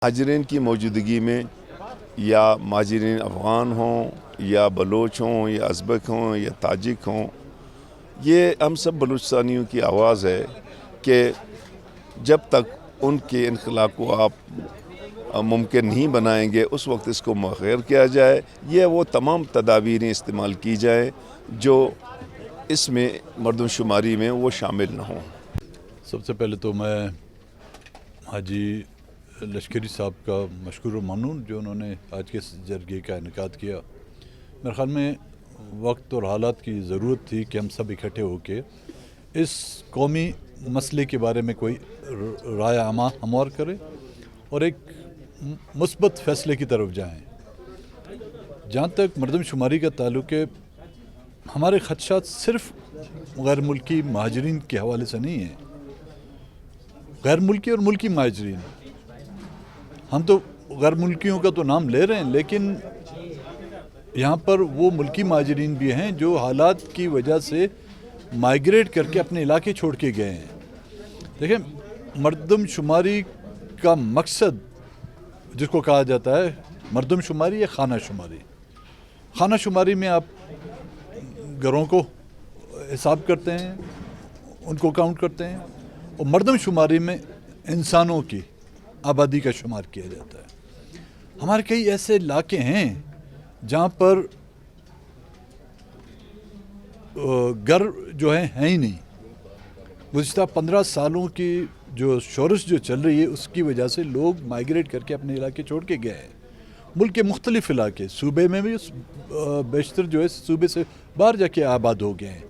مہاجرین کی موجودگی میں یا مہاجرین افغان ہوں یا بلوچ ہوں یا ازبک ہوں یا تاجک ہوں، یہ ہم سب بلوچستانیوں کی آواز ہے کہ جب تک ان کے انخلا کو آپ ممکن نہیں بنائیں گے اس وقت اس کو مؤخر کیا جائے، یہ وہ تمام تدابیریں استعمال کی جائیں جو اس میں مردم شماری میں وہ شامل نہ ہوں۔ سب سے پہلے تو میں حاجی لشکری صاحب کا مشکور و ممنون جو انہوں نے آج کے جرگے کا انعقاد کیا۔ میرے خیال میں وقت اور حالات کی ضرورت تھی کہ ہم سب اکٹھے ہو کے اس قومی مسئلے کے بارے میں کوئی رائے عامہ ہموار کرے اور ایک مثبت فیصلے کی طرف جائیں۔ جہاں تک مردم شماری کا تعلق ہے، ہمارے خدشات صرف غیر ملکی مہاجرین کے حوالے سے نہیں ہیں، غیر ملکی اور ملکی مہاجرین۔ ہم تو غیر ملکیوں کا تو نام لے رہے ہیں، لیکن یہاں پر وہ ملکی مہاجرین بھی ہیں جو حالات کی وجہ سے مائیگریٹ کر کے اپنے علاقے چھوڑ کے گئے ہیں۔ دیکھیں، مردم شماری کا مقصد جس کو کہا جاتا ہے مردم شماری یا خانہ شماری۔ خانہ شماری میں آپ گھروں کو حساب کرتے ہیں، ان کو کاؤنٹ کرتے ہیں، اور مردم شماری میں انسانوں کی آبادی کا شمار کیا جاتا ہے۔ ہمارے کئی ایسے علاقے ہیں جہاں پر گھر جو ہیں ہی نہیں۔ گزشتہ 15 سالوں کی جو شورش جو چل رہی ہے اس کی وجہ سے لوگ مائیگریٹ کر کے اپنے علاقے چھوڑ کے گئے ہیں۔ ملک کے مختلف علاقے، صوبے میں بھی بیشتر جو ہے صوبے سے باہر جا کے آباد ہو گئے ہیں۔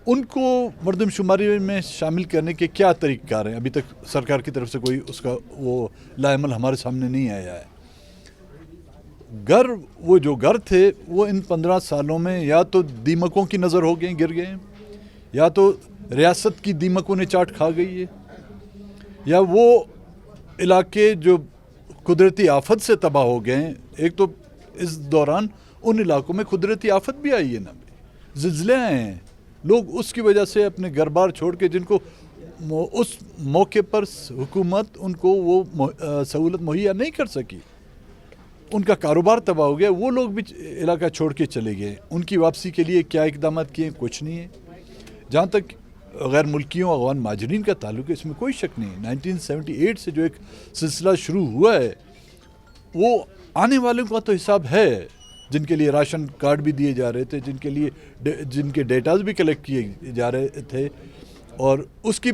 ان کو مردم شماری میں شامل کرنے کے کیا طریقہ کار ہیں؟ ابھی تک سرکار کی طرف سے کوئی اس کا وہ لائحہ ہمارے سامنے نہیں آیا ہے۔ وہ جو گھر تھے وہ ان 15 سالوں میں یا تو دیمکوں کی نظر ہو گئے، گر گئے ہیں، یا تو ریاست کی دیمکوں نے چاٹ کھا گئی ہے، یا وہ علاقے جو قدرتی آفت سے تباہ ہو گئے ہیں۔ ایک تو اس دوران ان علاقوں میں قدرتی آفت بھی آئی ہے، نا زلزلے آئے ہیں، لوگ اس کی وجہ سے اپنے گھر بار چھوڑ کے، جن کو اس موقع پر حکومت ان کو وہ سہولت مہیا نہیں کر سکی، ان کا کاروبار تباہ ہو گیا، وہ لوگ بھی علاقہ چھوڑ کے چلے گئے۔ ان کی واپسی کے لیے کیا اقدامات کیے؟ کچھ نہیں ہے۔ جہاں تک غیر ملکیوں افغان مہاجرین کا تعلق ہے، اس میں کوئی شک نہیں۔ 1978 سے جو ایک سلسلہ شروع ہوا ہے، وہ آنے والوں کا تو حساب ہے، جن کے لیے راشن کارڈ بھی دیے جا رہے تھے، جن کے ڈیٹاز بھی کلیکٹ کیے جا رہے تھے، اور اس کی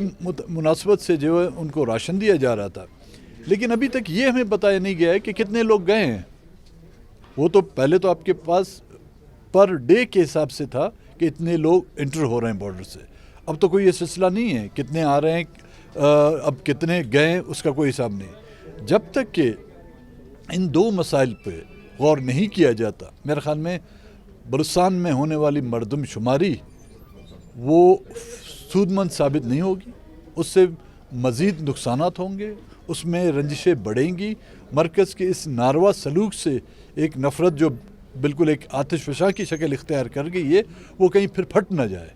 مناسبت سے جو ہے ان کو راشن دیا جا رہا تھا۔ لیکن ابھی تک یہ ہمیں بتایا نہیں گیا ہے کہ کتنے لوگ گئے ہیں۔ وہ تو پہلے تو آپ کے پاس پر ڈے کے حساب سے تھا کہ اتنے لوگ انٹر ہو رہے ہیں بارڈر سے، اب تو کوئی یہ سلسلہ نہیں ہے، کتنے آ رہے ہیں، اب کتنے گئے ہیں اس کا کوئی حساب نہیں۔ جب تک کہ ان دو مسائل پہ غور نہیں کیا جاتا، میرے خیال میں بلوچستان میں ہونے والی مردم شماری وہ سود مند ثابت نہیں ہوگی، اس سے مزید نقصانات ہوں گے، اس میں رنجشیں بڑھیں گی۔ مرکز کے اس ناروا سلوک سے ایک نفرت جو بالکل ایک آتش فشاں کی شکل اختیار کر گئی ہے، وہ کہیں پھر پھٹ نہ جائے۔